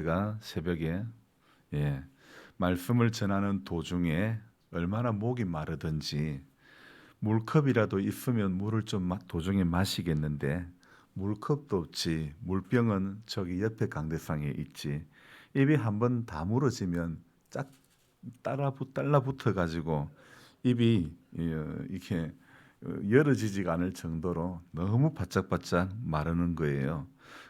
제가 새벽에 말씀을 전하는 도중에 얼마나 목이 마르든지 물컵이라도 있으면 물을 좀 도중에 마시겠는데 물컵도 없지, 물병은 저기 옆에 강대상에 있지. 입이 한번 다물어지면 쫙 달라붙어 가지고 입이 이렇게 열어지지가 않을 정도로 너무 바짝바짝 마르는 거예요.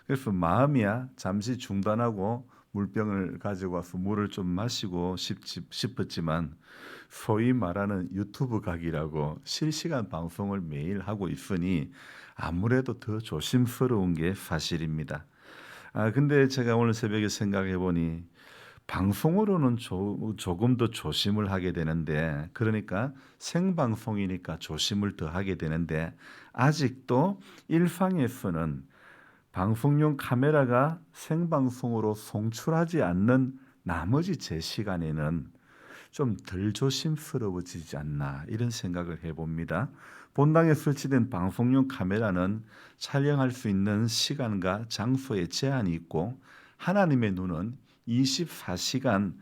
그래서 마음이야 잠시 중단하고 물병을 가지고 와서 물을 좀 마시고 싶었지만 소위 말하는 유튜브 각이라고 실시간 방송을 매일 하고 있으니 아무래도 더 조심스러운 게 사실입니다. 근데 제가 오늘 새벽에 생각해 보니 방송으로는 조금 더 조심을 하게 되는데, 그러니까 생방송이니까 조심을 더 하게 되는데, 아직도 일상에서는 방송용 카메라가 생방송으로 송출하지 않는 나머지 제 시간에는 좀 덜 조심스러워지지 않나, 이런 생각을 해봅니다. 본당에 설치된 방송용 카메라는 촬영할 수 있는 시간과 장소에 제한이 있고, 하나님의 눈은 24시간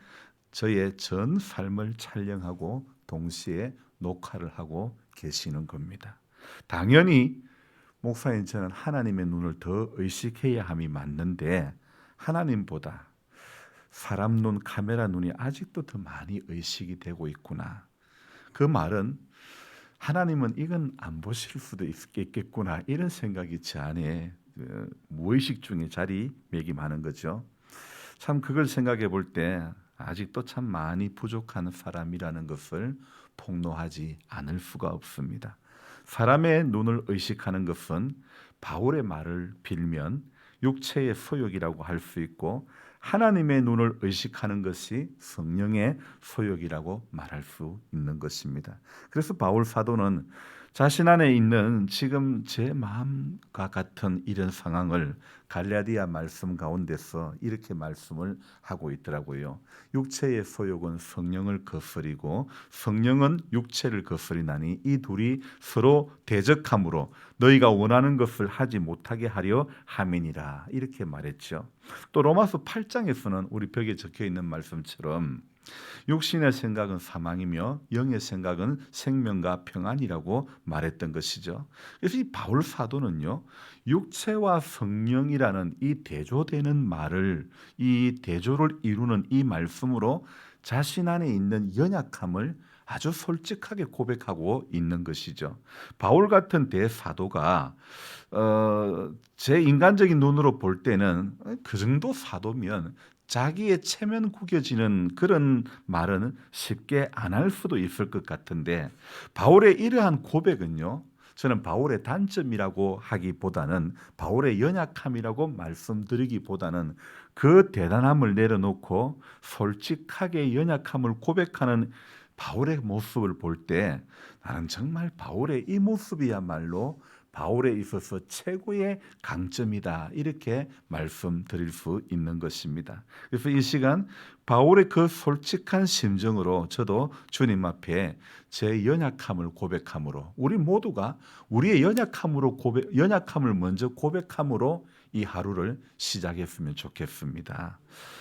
저의 전 삶을 촬영하고 동시에 녹화를 하고 계시는 겁니다. 당연히 목사인 저는 하나님의 눈을 더 의식해야 함이 맞는데, 하나님보다 사람 눈, 카메라 눈이 아직도 더 많이 의식이 되고 있구나. 그 말은 하나님은 이건 안 보실 수도 있겠구나, 이런 생각이 제 안에 무의식 중에 자리매김하는 거죠. 참 그걸 생각해 볼 때 아직도 참 많이 부족한 사람이라는 것을 폭로하지 않을 수가 없습니다. 사람의 눈을 의식하는 것은 바울의 말을 빌면 육체의 소욕이라고 할 수 있고, 하나님의 눈을 의식하는 것이 성령의 소욕이라고 말할 수 있는 것입니다. 그래서 바울 사도는 자신 안에 있는 지금 제 마음과 같은 이런 상황을 갈라디아 말씀 가운데서 이렇게 말씀을 하고 있더라고요. 육체의 소욕은 성령을 거스리고 성령은 육체를 거스리나니 이 둘이 서로 대적함으로 너희가 원하는 것을 하지 못하게 하려 함이니라, 이렇게 말했죠. 또 로마서 8장에서는 우리 벽에 적혀 있는 말씀처럼 육신의 생각은 사망이며 영의 생각은 생명과 평안이라고 말했던 것이죠. 그래서 이 바울 사도는요, 육체와 성령이라는 이 대조되는 말을, 이 대조를 이루는 이 말씀으로 자신 안에 있는 연약함을 아주 솔직하게 고백하고 있는 것이죠. 바울 같은 대사도가 제 인간적인 눈으로 볼 때는 그 정도 사도면 자기의 체면 구겨지는 그런 말은 쉽게 안 할 수도 있을 것 같은데, 바울의 이러한 고백은요, 저는 바울의 단점이라고 하기보다는, 바울의 연약함이라고 말씀드리기보다는 그 대단함을 내려놓고 솔직하게 연약함을 고백하는 바울의 모습을 볼 때 나는 정말 바울의 이 모습이야말로 바울에 있어서 최고의 강점이다, 이렇게 말씀드릴 수 있는 것입니다. 그래서 이 시간 바울의 그 솔직한 심정으로 저도 주님 앞에 제 연약함을 고백함으로, 우리 모두가 우리의 연약함을 먼저 고백함으로 이 하루를 시작했으면 좋겠습니다.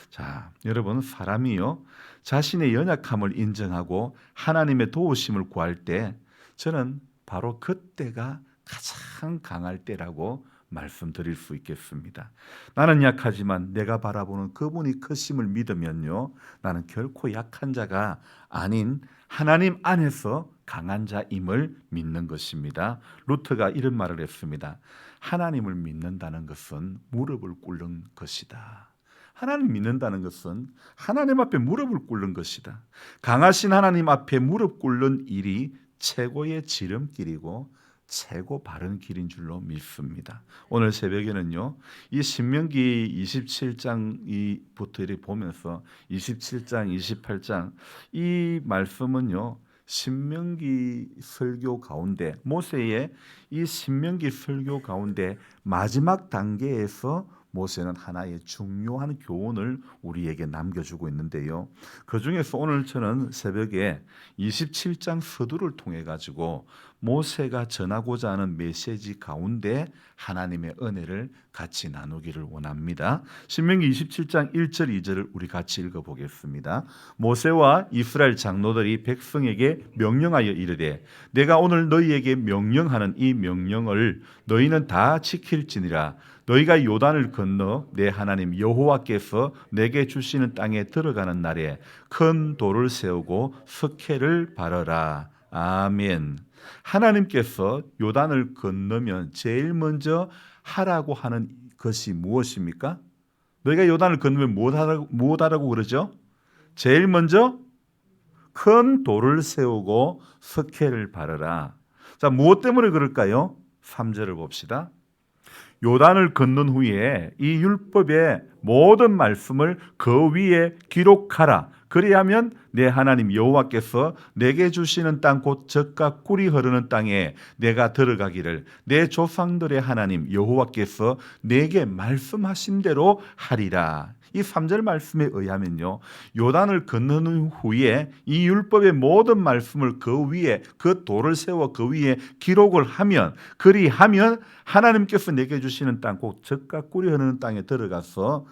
자, 여러분, 사람이요, 자신의 연약함을 인정하고 하나님의 도우심을 구할 때 저는 바로 그때가 가장 강할 때라고 말씀드릴 수 있겠습니다. 나는 약하지만 내가 바라보는 그분이 크심을 믿으면요, 나는 결코 약한 자가 아닌 하나님 안에서 강한 자임을 믿는 것입니다. 루터가 이런 말을 했습니다. 하나님을 믿는다는 것은 무릎을 꿇는 것이다. 하나님 믿는다는 것은 하나님 앞에 무릎을 꿇는 것이다. 강하신 하나님 앞에 무릎 꿇는 일이 최고의 지름길이고 최고 바른 길인 줄로 믿습니다. 오늘 새벽에는요, 이 신명기 27장부터 이렇게 보면서 27장, 28장 이 말씀은요, 신명기 설교 가운데, 모세의 이 신명기 설교 가운데 마지막 단계에서 모세는 하나의 중요한 교훈을 우리에게 남겨주고 있는데요. 그중에서 오늘 저는 새벽에 27장 서두를 통해 가지고 모세가 전하고자 하는 메시지 가운데 하나님의 은혜를 같이 나누기를 원합니다. 신명기 27장 1절 2절을 우리 같이 읽어보겠습니다. 모세와 이스라엘 장로들이 백성에게 명령하여 이르되 내가 오늘 너희에게 명령하는 이 명령을 너희는 다 지킬지니라. 너희가 요단을 건너 내 하나님 여호와께서 내게 주시는 땅에 들어가는 날에 큰 돌을 세우고 석회를 바르라. 아멘. 하나님께서 요단을 건너면 제일 먼저 하라고 하는 것이 무엇입니까? 너희가 요단을 건너면 무엇하라고 그러죠? 제일 먼저 큰 돌을 세우고 석회를 바르라. 자, 무엇 때문에 그럴까요? 3절을 봅시다. 요단을 건넌 후에 이 율법의 모든 말씀을 그 위에 기록하라. 그리하면 내 하나님 여호와께서 내게 주시는 땅 곧 젖과 꿀이 흐르는 땅에 내가 들어가기를 내 조상들의 하나님 여호와께서 내게 말씀하신 대로 하리라. 이 3절 말씀에 의하면요, 요단을 건너는 후에 이 율법의 모든 말씀을 그 위에, 그 돌을 세워 그 위에 기록을 하면, 그리하면 하나님께서 내게 주시는 땅 곧 젖과 꿀이 흐르는 땅에 들어가서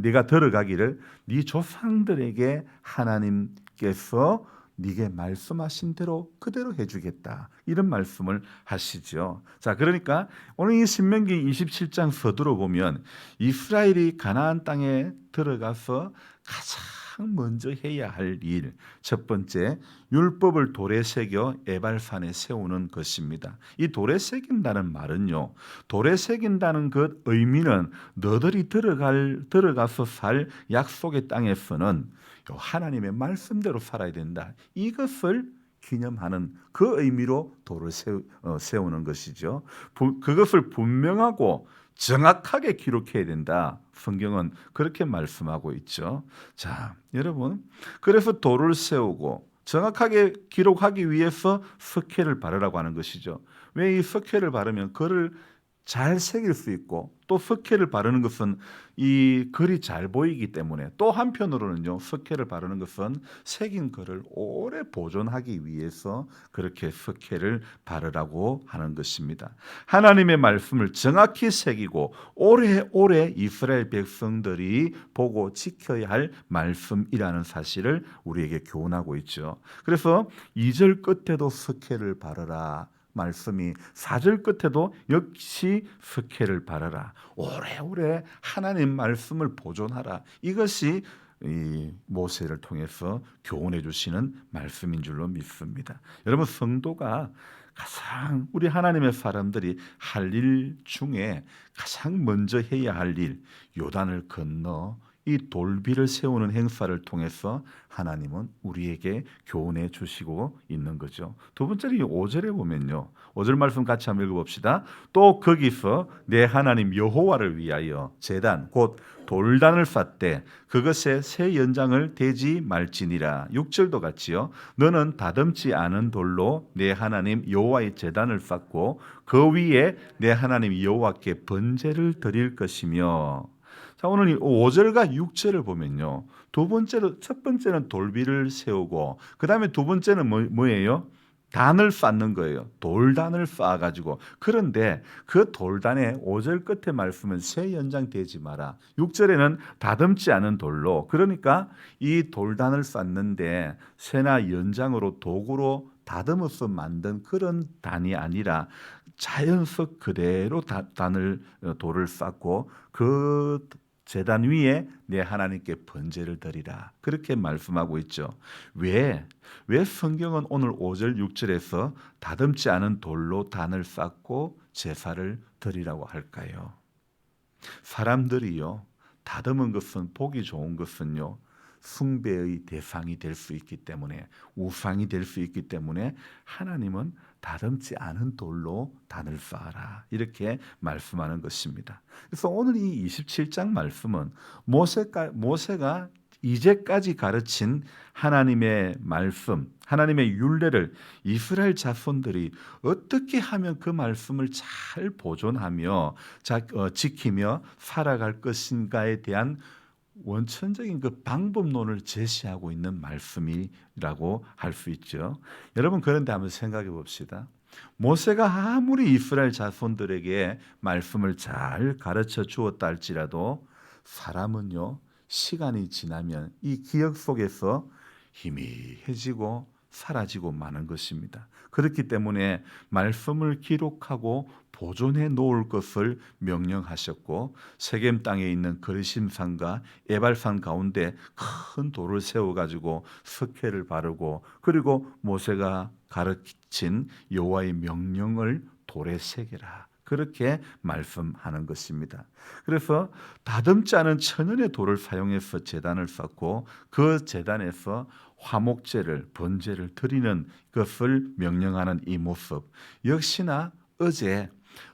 네가 들어가기를 네 조상들에게 하나님께서 네게 말씀하신 대로 그대로 해주겠다, 이런 말씀을 하시죠. 자, 그러니까 오늘 이 신명기 27장 서두로 보면 이스라엘이 가나안 땅에 들어가서 가장 먼저 해야 할 일, 첫 번째, 율법을 돌에 새겨 에발산에 세우는 것입니다. 이 돌에 새긴다는 말은요, 돌에 새긴다는 그 의미는 너들이 들어가서 살 약속의 땅에서는 하나님의 말씀대로 살아야 된다, 이것을 기념하는 그 의미로 돌을 세우는 것이죠. 그것을 분명하고 정확하게 기록해야 된다. 성경은 그렇게 말씀하고 있죠. 자, 여러분, 그래서 돌을 세우고 정확하게 기록하기 위해서 석회를 바르라고 하는 것이죠. 왜 이 석회를 바르면 글을 잘 새길 수 있고, 또 석회를 바르는 것은 이 글이 잘 보이기 때문에, 또 한편으로는요, 석회를 바르는 것은 새긴 글을 오래 보존하기 위해서 그렇게 석회를 바르라고 하는 것입니다. 하나님의 말씀을 정확히 새기고 오래오래 이스라엘 백성들이 보고 지켜야 할 말씀이라는 사실을 우리에게 교훈하고 있죠. 그래서 2절 끝에도 석회를 바르라 말씀이 4절 끝에도 역시 석회를 바르라. 오래오래 하나님 말씀을 보존하라. 이것이 이 모세를 통해서 교훈해 주시는 말씀인 줄로 믿습니다. 여러분, 성도가 가장 우리 하나님의 사람들이 할 일 중에 가장 먼저 해야 할 일, 요단을 건너 이 돌비를 세우는 행사를 통해서 하나님은 우리에게 교훈해 주시고 있는 거죠. 두 번째로 이 5절에 보면요, 5절 말씀 같이 한번 읽어봅시다. 또 거기서 내 하나님 여호와를 위하여 제단 곧 돌단을 쌓되 그것에 새 연장을 대지 말지니라. 6절도 같이요. 너는 다듬지 않은 돌로 내 하나님 여호와의 제단을 쌓고 그 위에 내 하나님 여호와께 번제를 드릴 것이며. 자, 오늘 이 5절과 6절을 보면요, 첫 번째는 돌비를 세우고, 그 다음에 두 번째는 뭐예요? 단을 쌓는 거예요. 돌단을 쌓아가지고. 그런데 그 돌단의 5절 끝에 말씀은 새 연장 되지 마라. 6절에는 다듬지 않은 돌로, 그러니까 이 돌단을 쌓는데 새나 연장으로 도구로 다듬어서 만든 그런 단이 아니라 자연석 그대로 돌을 쌓고 그 제단 위에 내 하나님께 번제를 드리라, 그렇게 말씀하고 있죠. 왜 성경은 오늘 5절 6절에서 다듬지 않은 돌로 단을 쌓고 제사를 드리라고 할까요? 사람들이요, 다듬은 것은, 보기 좋은 것은요, 숭배의 대상이 될 수 있기 때문에, 우상이 될 수 있기 때문에 하나님은 다듬지 않은 돌로 단을 쌓아라, 이렇게 말씀하는 것입니다. 그래서 오늘 이 27장 말씀은 모세가 이제까지 가르친 하나님의 말씀, 하나님의 율례를 이스라엘 자손들이 어떻게 하면 그 말씀을 잘 보존하며 지키며 살아갈 것인가에 대한 원천적인 그 방법론을 제시하고 있는 말씀이라고 할 수 있죠. 여러분, 그런데 한번 생각해 봅시다. 모세가 아무리 이스라엘 자손들에게 말씀을 잘 가르쳐 주었다 할지라도 사람은요, 시간이 지나면 이 기억 속에서 희미해지고 사라지고 마는 것입니다. 그렇기 때문에 말씀을 기록하고 보존해 놓을 것을 명령하셨고, 세겜 땅에 있는 거리심산과 에발산 가운데 큰 돌을 세워 가지고 석회를 바르고, 그리고 모세가 가르친 여호와의 명령을 돌에 새겨라, 그렇게 말씀하는 것입니다. 그래서 다듬지 않은 천연의 돌을 사용해서 제단을 쌓고 그 제단에서 화목제를, 번제를 드리는 것을 명령하는 이 모습, 역시나 어제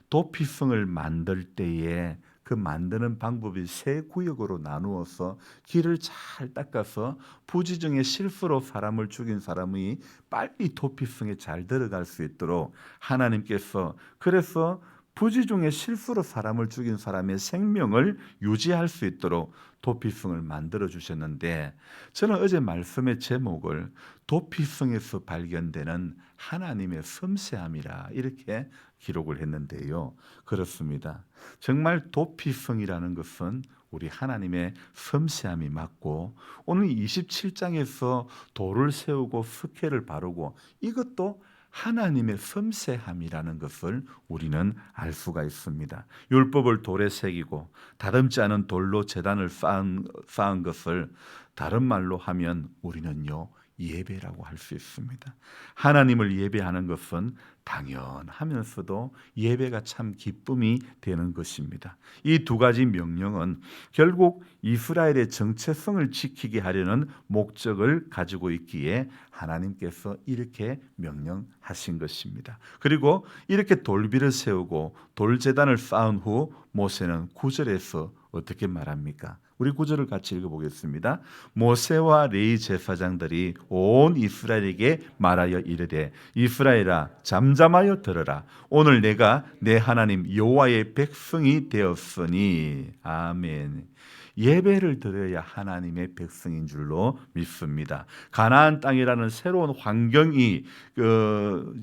도피성을 만들 때에 그 만드는 방법이 세 구역으로 나누어서 길을 잘 닦아서 부지 중에 실수로 사람을 죽인 사람이 빨리 도피성에 잘 들어갈 수 있도록 하나님께서, 그래서 부지 중에 실수로 사람을 죽인 사람의 생명을 유지할 수 있도록 도피성을 만들어 주셨는데, 저는 어제 말씀의 제목을 도피성에서 발견되는 하나님의 섬세함이라 이렇게 기록을 했는데요. 그렇습니다. 정말 도피성이라는 것은 우리 하나님의 섬세함이 맞고, 오늘 27장에서 돌을 세우고 석회를 바르고, 이것도 하나님의 섬세함이라는 것을 우리는 알 수가 있습니다. 율법을 돌에 새기고 다듬지 않은 돌로 제단을 쌓은 것을 다른 말로 하면 우리는요, 예배라고 할 수 있습니다. 하나님을 예배하는 것은 당연하면서도 예배가 참 기쁨이 되는 것입니다. 이 두 가지 명령은 결국 이스라엘의 정체성을 지키게 하려는 목적을 가지고 있기에 하나님께서 이렇게 명령하신 것입니다. 그리고 이렇게 돌비를 세우고 돌제단을 쌓은 후 모세는 9절에서 어떻게 말합니까? 우리 9절을 같이 읽어보겠습니다. 모세와 레위 제사장들이 온 이스라엘에게 말하여 이르되, 이스라엘아, 잠잠하여 들으라. 오늘 내가 내 하나님 여호와의 백성이 되었으니. 아멘. 예배를 드려야 하나님의 백성인 줄로 믿습니다. 가나안 땅이라는 새로운 환경이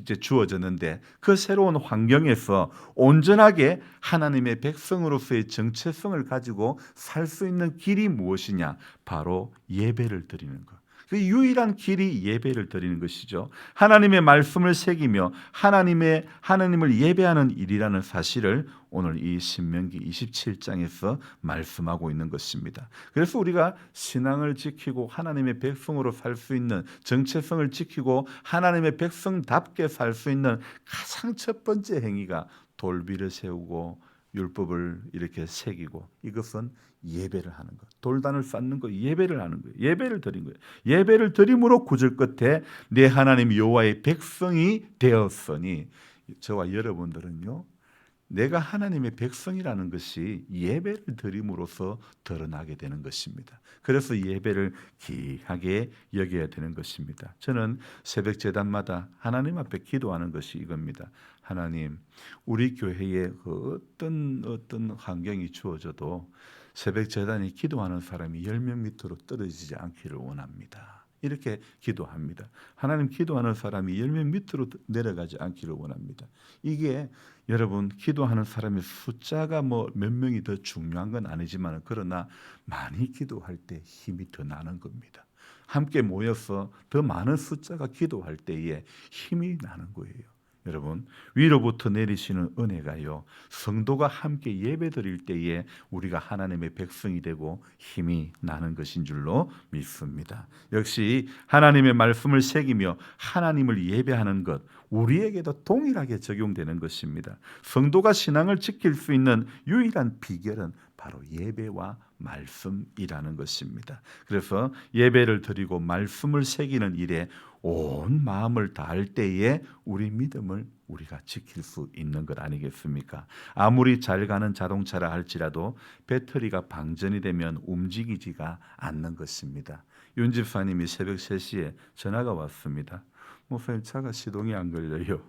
이제 주어졌는데, 그 새로운 환경에서 온전하게 하나님의 백성으로서의 정체성을 가지고 살 수 있는 길이 무엇이냐? 바로 예배를 드리는 것. 그 유일한 길이 예배를 드리는 것이죠. 하나님의 말씀을 새기며 하나님을 예배하는 일이라는 사실을 오늘 이 신명기 27장에서 말씀하고 있는 것입니다. 그래서 우리가 신앙을 지키고 하나님의 백성으로 살 수 있는 정체성을 지키고 하나님의 백성답게 살 수 있는 가장 첫 번째 행위가 돌비를 세우고 율법을 이렇게 새기고, 이것은 예배를 하는 것, 돌단을 쌓는 것, 예배를 하는 거예요. 예배를 드린 거예요. 예배를 드림으로 9절 끝에 내 하나님 여호와의 백성이 되었으니, 저와 여러분들은요, 내가 하나님의 백성이라는 것이 예배를 드림으로써 드러나게 되는 것입니다. 그래서 예배를 귀하게 여겨야 되는 것입니다. 저는 새벽 제단마다 하나님 앞에 기도하는 것이 이겁니다. 하나님, 우리 교회에 어떤 환경이 주어져도 새벽 제단에 기도하는 사람이 10명 밑으로 떨어지지 않기를 원합니다. 이렇게 기도합니다. 하나님, 기도하는 사람이 10명 밑으로 내려가지 않기를 원합니다. 이게 여러분, 기도하는 사람의 숫자가 몇 명이 더 중요한 건 아니지만, 그러나 많이 기도할 때 힘이 더 나는 겁니다. 함께 모여서 더 많은 숫자가 기도할 때에 힘이 나는 거예요. 여러분, 위로부터 내리시는 은혜가요, 성도가 함께 예배드릴 때에 우리가 하나님의 백성이 되고 힘이 나는 것인 줄로 믿습니다. 역시 하나님의 말씀을 새기며 하나님을 예배하는 것, 우리에게도 동일하게 적용되는 것입니다. 성도가 신앙을 지킬 수 있는 유일한 비결은 바로 예배와 말씀이라는 것입니다. 그래서 예배를 드리고 말씀을 새기는 일에 온 마음을 다할 때에 우리 믿음을 우리가 지킬 수 있는 것 아니겠습니까? 아무리 잘 가는 자동차라 할지라도 배터리가 방전이 되면 움직이지가 않는 것입니다. 윤 집사님이 새벽 3시에 전화가 왔습니다. 목사님, 차가 시동이 안 걸려요.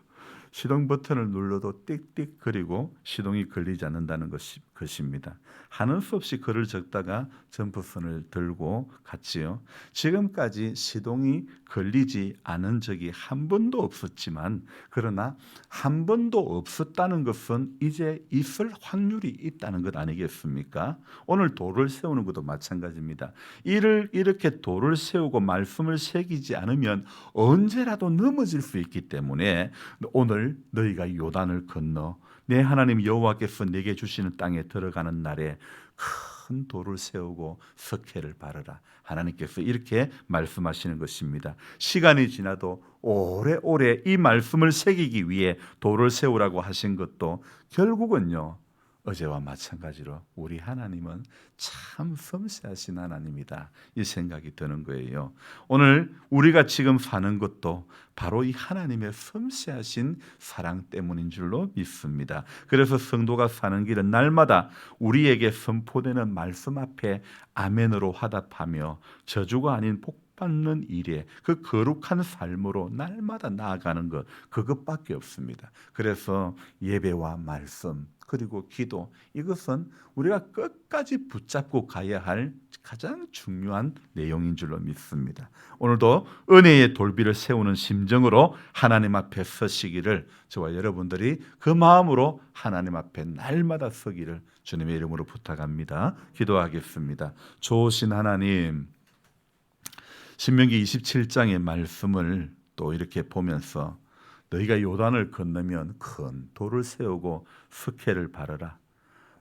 시동 버튼을 눌러도 띡띡 거리고 시동이 걸리지 않는다는 것입니다. 하는 수 없이 글을 적다가 점프선을 들고 갔지요. 지금까지 시동이 걸리지 않은 적이 한 번도 없었지만, 그러나 한 번도 없었다는 것은 이제 있을 확률이 있다는 것 아니겠습니까? 오늘 돌을 세우는 것도 마찬가지입니다. 이를 이렇게 돌을 세우고 말씀을 새기지 않으면 언제라도 넘어질 수 있기 때문에 오늘 너희가 요단을 건너 내 하나님 여호와께서 내게 주시는 땅에 들어가는 날에 큰 돌을 세우고 석회를 바르라. 하나님께서 이렇게 말씀하시는 것입니다. 시간이 지나도 오래오래 이 말씀을 새기기 위해 돌을 세우라고 하신 것도 결국은요, 어제와 마찬가지로 우리 하나님은 참 섬세하신 하나님이다, 이 생각이 드는 거예요. 오늘 우리가 지금 사는 것도 바로 이 하나님의 섬세하신 사랑 때문인 줄로 믿습니다. 그래서 성도가 사는 길은 날마다 우리에게 선포되는 말씀 앞에 아멘으로 화답하며 저주가 아닌 복 받는 일에 그 거룩한 삶으로 날마다 나아가는 것, 그것밖에 없습니다. 그래서 예배와 말씀 그리고 기도, 이것은 우리가 끝까지 붙잡고 가야 할 가장 중요한 내용인 줄로 믿습니다. 오늘도 은혜의 돌비를 세우는 심정으로 하나님 앞에 서시기를, 저와 여러분들이 그 마음으로 하나님 앞에 날마다 서기를 주님의 이름으로 부탁합니다. 기도하겠습니다. 좋으신 하나님, 신명기 27장의 말씀을 또 이렇게 보면서 너희가 요단을 건너면 큰 돌을 세우고 석회를 바르라.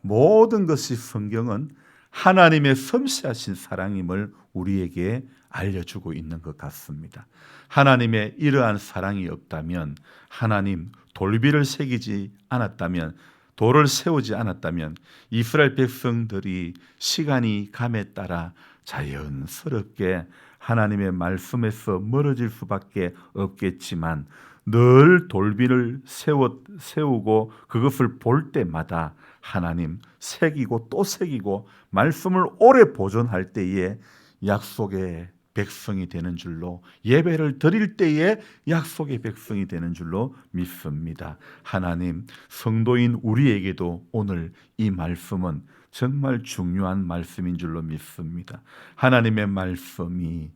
모든 것이 성경은 하나님의 섬세하신 사랑임을 우리에게 알려주고 있는 것 같습니다. 하나님의 이러한 사랑이 없다면, 하나님 돌비를 새기지 않았다면, 돌을 세우지 않았다면 이스라엘 백성들이 시간이 감에 따라 자연스럽게 하나님의 말씀에서 멀어질 수밖에 없겠지만, 늘 돌비를 세우고 그것을 볼 때마다 하나님 새기고 또 새기고 말씀을 오래 보존할 때에 약속의 백성이 되는 줄로, 예배를 드릴 때에 약속의 백성이 되는 줄로 믿습니다. 하나님, 성도인 우리에게도 오늘 이 말씀은 정말 중요한 말씀인 줄로 믿습니다. 하나님의 말씀이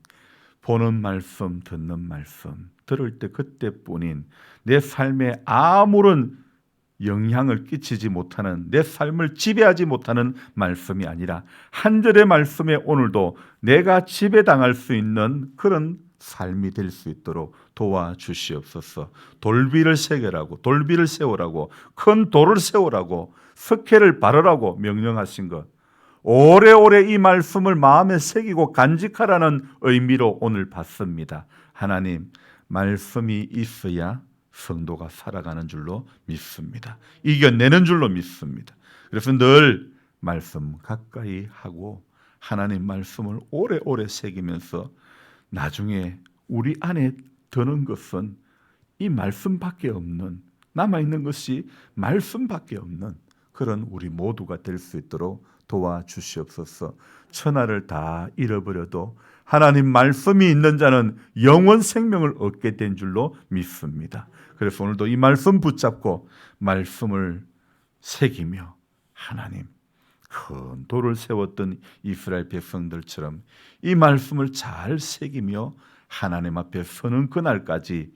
보는 말씀, 듣는 말씀, 들을 때 그때뿐인, 내 삶에 아무런 영향을 끼치지 못하는, 내 삶을 지배하지 못하는 말씀이 아니라 한 절의 말씀에 오늘도 내가 지배당할 수 있는 그런 삶이 될 수 있도록 도와주시옵소서. 돌비를 새겨라고, 돌비를 세우라고, 큰 돌을 세우라고, 석회를 바르라고 명령하신 것, 오래오래 이 말씀을 마음에 새기고 간직하라는 의미로 오늘 받습니다. 하나님, 말씀이 있어야 성도가 살아가는 줄로 믿습니다. 이겨내는 줄로 믿습니다. 그래서 늘 말씀 가까이 하고 하나님 말씀을 오래오래 새기면서 나중에 우리 안에 드는 것은 이 말씀밖에 없는, 남아있는 것이 말씀밖에 없는 그런 우리 모두가 될 수 있도록 도와주시옵소서. 천하를 다 잃어버려도 하나님 말씀이 있는 자는 영원 생명을 얻게 된 줄로 믿습니다. 그래서 오늘도 이 말씀 붙잡고 말씀을 새기며 하나님 큰 돌을 세웠던 이스라엘 백성들처럼 이 말씀을 잘 새기며 하나님 앞에 서는 그날까지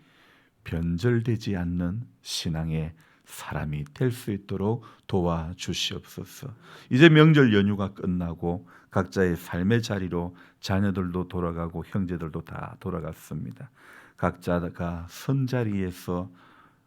변절되지 않는 신앙의 사람이 될 수 있도록 도와주시옵소서. 이제 명절 연휴가 끝나고 각자의 삶의 자리로 자녀들도 돌아가고 형제들도 다 돌아갔습니다. 각자가 선 자리에서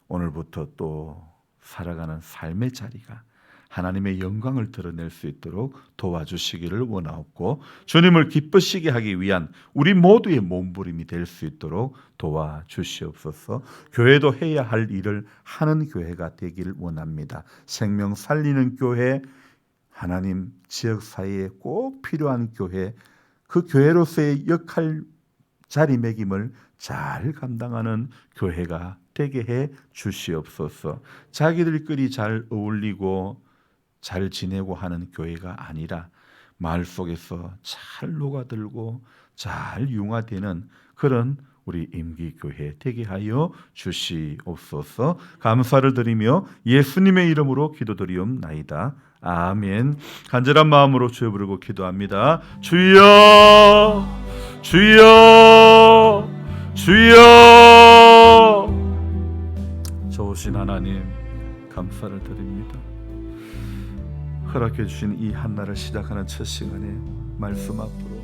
오늘부터 또 살아가는 삶의 자리가 하나님의 영광을 드러낼 수 있도록 도와주시기를 원하옵고, 주님을 기쁘시게 하기 위한 우리 모두의 몸부림이 될 수 있도록 도와주시옵소서. 교회도 해야 할 일을 하는 교회가 되기를 원합니다. 생명 살리는 교회, 하나님 지역 사회에 꼭 필요한 교회, 그 교회로서의 역할 자리매김을 잘 감당하는 교회가 되게 해 주시옵소서. 자기들끼리 잘 어울리고 잘 지내고 하는 교회가 아니라 마을 속에서 잘 녹아들고 잘 융화되는 그런 우리 임기교회 되게 하여 주시옵소서. 감사를 드리며 예수님의 이름으로 기도드리옵나이다. 아멘. 간절한 마음으로 주여 부르고 기도합니다. 주여, 주여, 주여. 좋으신 하나님, 감사를 드립니다. 허락해 주신 이 한날을 시작하는 첫 시간에 말씀 앞으로